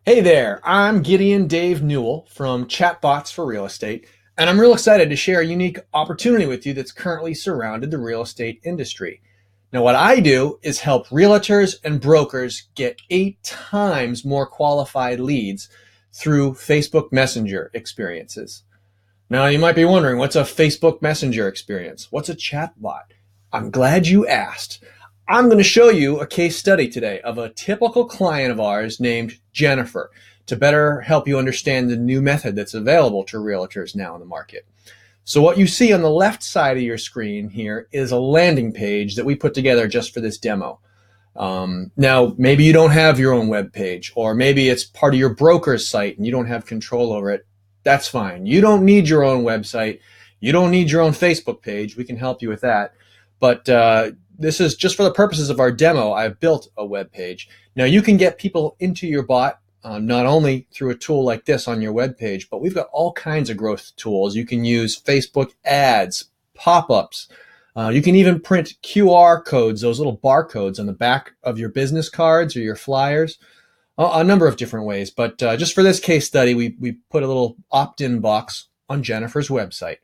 Hey there, I'm Gideon Dave Newell from ChatBots for Real Estate, and I'm real excited to share a unique opportunity with you that's currently surrounded the real estate industry. Now, what I do is help realtors and brokers get 8 times more qualified leads through Facebook Messenger experiences. Now, you might be wondering, what's a Facebook Messenger experience? What's a chatbot? I'm glad you asked. I'm going to show you a case study today of a typical client of ours named Jennifer to better help you understand the new method that's available to realtors now in the market. So what you see on the left side of your screen here is a landing page that we put together just for this demo. Now, maybe you don't have your own web page, or maybe it's part of your broker's site and you don't have control over it. That's fine. You don't need your own website. You don't need your own Facebook page. We can help you with that. But this is just for the purposes of our demo. I've built a web page. Now, you can get people into your bot not only through a tool like this on your web page, but we've got all kinds of growth tools. You can use Facebook ads, pop-ups. You can even print QR codes, those little barcodes on the back of your business cards or your flyers. A number of different ways, but just for this case study, we put a little opt-in box on Jennifer's website.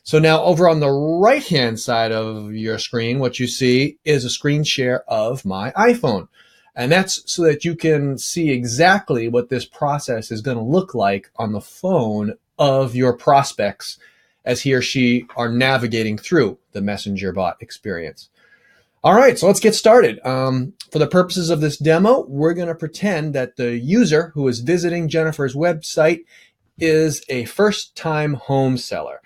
So now over on the right-hand side of your screen, what you see is a screen share of my iPhone. And that's so that you can see exactly what this process is going to look like on the phone of your prospects as he or she are navigating through the Messenger bot experience. All right, so let's get started. For the purposes of this demo, we're going to pretend that the user who is visiting Jennifer's website is a first-time home seller.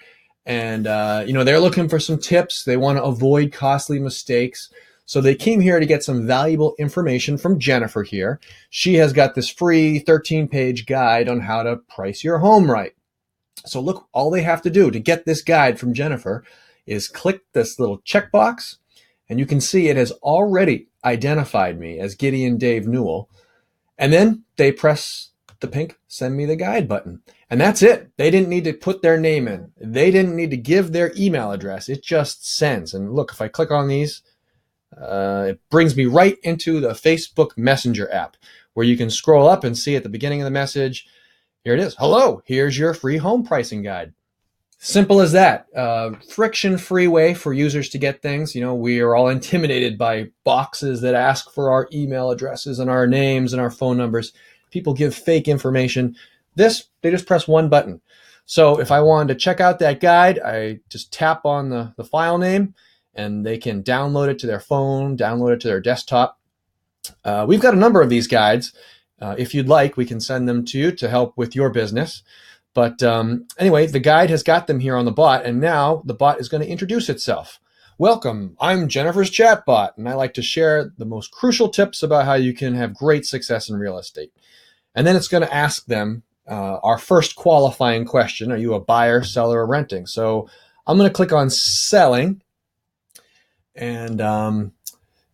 And, they're looking for some tips. They want to avoid costly mistakes. So they came here to get some valuable information from Jennifer here. She has got this free 13-page guide on how to price your home right. So look, all they have to do to get this guide from Jennifer is click this little checkbox. And you can see it has already identified me as Gideon Dave Newell. And then they press the pink send me the guide button. And that's it. They didn't need to put their name in. They didn't need to give their email address. It just sends. And look, if I click on these, it brings me right into the Facebook Messenger app where you can scroll up and see at the beginning of the message, here it is. Hello, here's your free home pricing guide. Simple as that. Friction-free way for users to get things. We are all intimidated by boxes that ask for our email addresses and our names and our phone numbers. People give fake information. They just press one button. So if I wanted to check out that guide, I just tap on the file name and they can download it to their phone, download it to their desktop. We've got a number of these guides. If you'd like, we can send them to you to help with your business. But anyway, the guide has got them here on the bot, and now the bot is going to introduce itself. Welcome, I'm Jennifer's chatbot, and I like to share the most crucial tips about how you can have great success in real estate. And then it's going to ask them our first qualifying question. Are you a buyer, seller, or renting? So I'm going to click on selling, and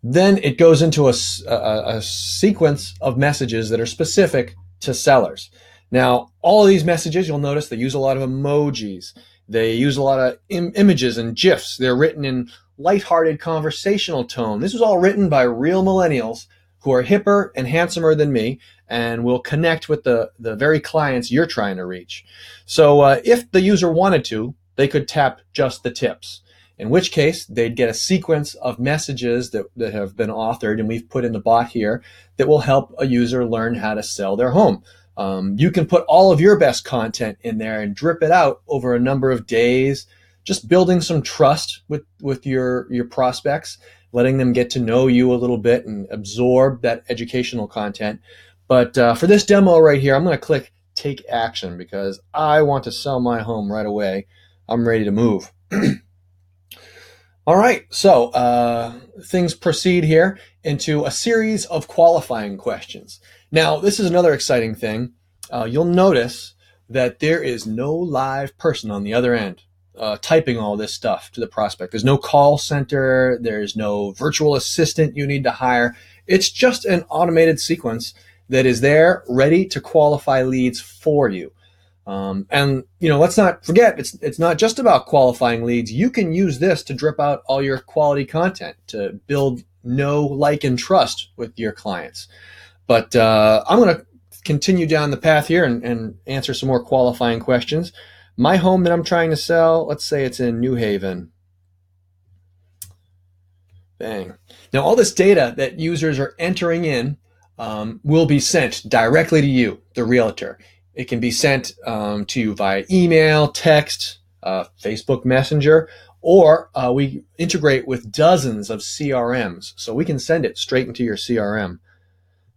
then it goes into a sequence of messages that are specific to sellers. Now, all of these messages, you'll notice they use a lot of emojis. They use a lot of images and GIFs. They're written in lighthearted conversational tone. This was all written by real millennials who are hipper and handsomer than me and will connect with the very clients you're trying to reach. So if the user wanted to, they could tap just the tips, in which case they'd get a sequence of messages that have been authored and we've put in the bot here that will help a user learn how to sell their home. You can put all of your best content in there and drip it out over a number of days, just building some trust with your prospects, letting them get to know you a little bit and absorb that educational content. But for this demo right here, I'm going to click Take Action because I want to sell my home right away. I'm ready to move. All right, so things proceed here into a series of qualifying questions. Now, this is another exciting thing. You'll notice that there is no live person on the other end typing all this stuff to the prospect. There's no call center. There's no virtual assistant you need to hire. It's just an automated sequence that is there ready to qualify leads for you. And let's not forget, it's not just about qualifying leads. You can use this to drip out all your quality content to build know, like, and trust with your clients. But I'm going to continue down the path here and answer some more qualifying questions. My home that I'm trying to sell, let's say it's in New Haven. Bang. Now, all this data that users are entering in will be sent directly to you, the realtor. It can be sent to you via email, text, Facebook Messenger, or we integrate with dozens of CRMs. So we can send it straight into your CRM.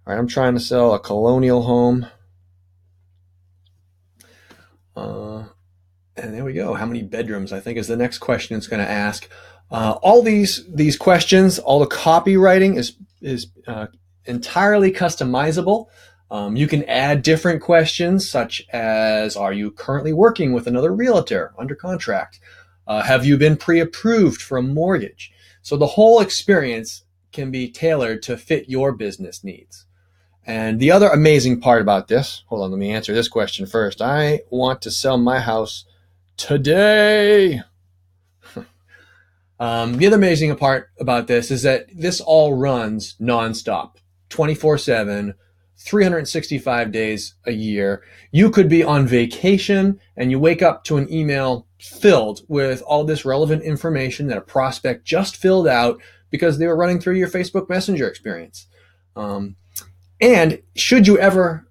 All right, I'm trying to sell a colonial home. And there we go. How many bedrooms, I think, is the next question it's going to ask. All these questions, all the copywriting is entirely customizable. You can add different questions such as, are you currently working with another realtor under contract? Have you been pre-approved for a mortgage? So the whole experience can be tailored to fit your business needs. And the other amazing part about this, hold on, let me answer this question first. I want to sell my house today. The other amazing part about this is that this all runs nonstop, 24/7, 365 days a year. You could be on vacation and you wake up to an email filled with all this relevant information that a prospect just filled out because they were running through your Facebook Messenger experience. And should you ever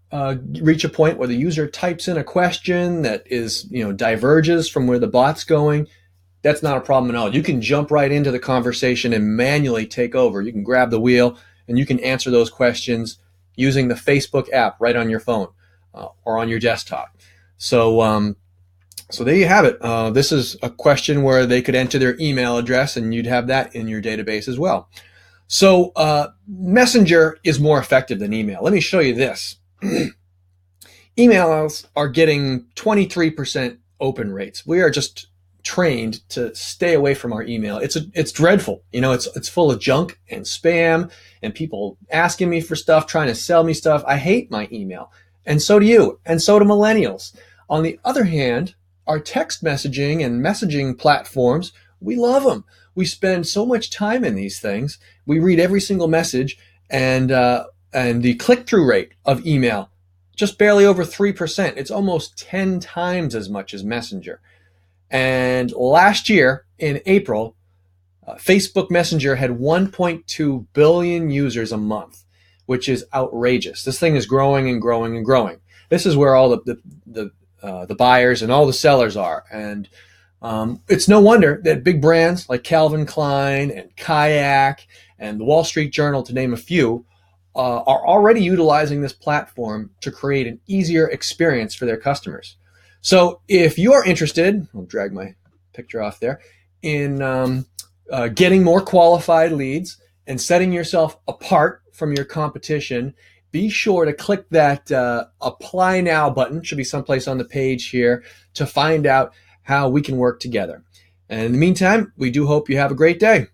reach a point where the user types in a question that is, diverges from where the bot's going, that's not a problem at all. You can jump right into the conversation and manually take over. You can grab the wheel and you can answer those questions using the Facebook app right on your phone or on your desktop. So there you have it. This is a question where they could enter their email address and you'd have that in your database as well. So Messenger is more effective than email. Let me show you this. Emails are getting 23% open rates. We are just trained to stay away from our email. It's dreadful. It's full of junk and spam and people asking me for stuff, trying to sell me stuff. I hate my email. And so do you. And so do millennials. On the other hand, our text messaging and messaging platforms, we love them. We spend so much time in these things. We read every single message, and the click-through rate of email, just barely over 3%. It's almost 10 times as much as Messenger. And last year, in April, Facebook Messenger had 1.2 billion users a month, which is outrageous. This thing is growing and growing and growing. This is where all the buyers and all the sellers are. And it's no wonder that big brands like Calvin Klein and Kayak and the Wall Street Journal, to name a few, are already utilizing this platform to create an easier experience for their customers. So if you're interested, I'll drag my picture off there, in getting more qualified leads and setting yourself apart from your competition, be sure to click that Apply Now button. Should be someplace on the page here to find out how we can work together. And in the meantime, we do hope you have a great day.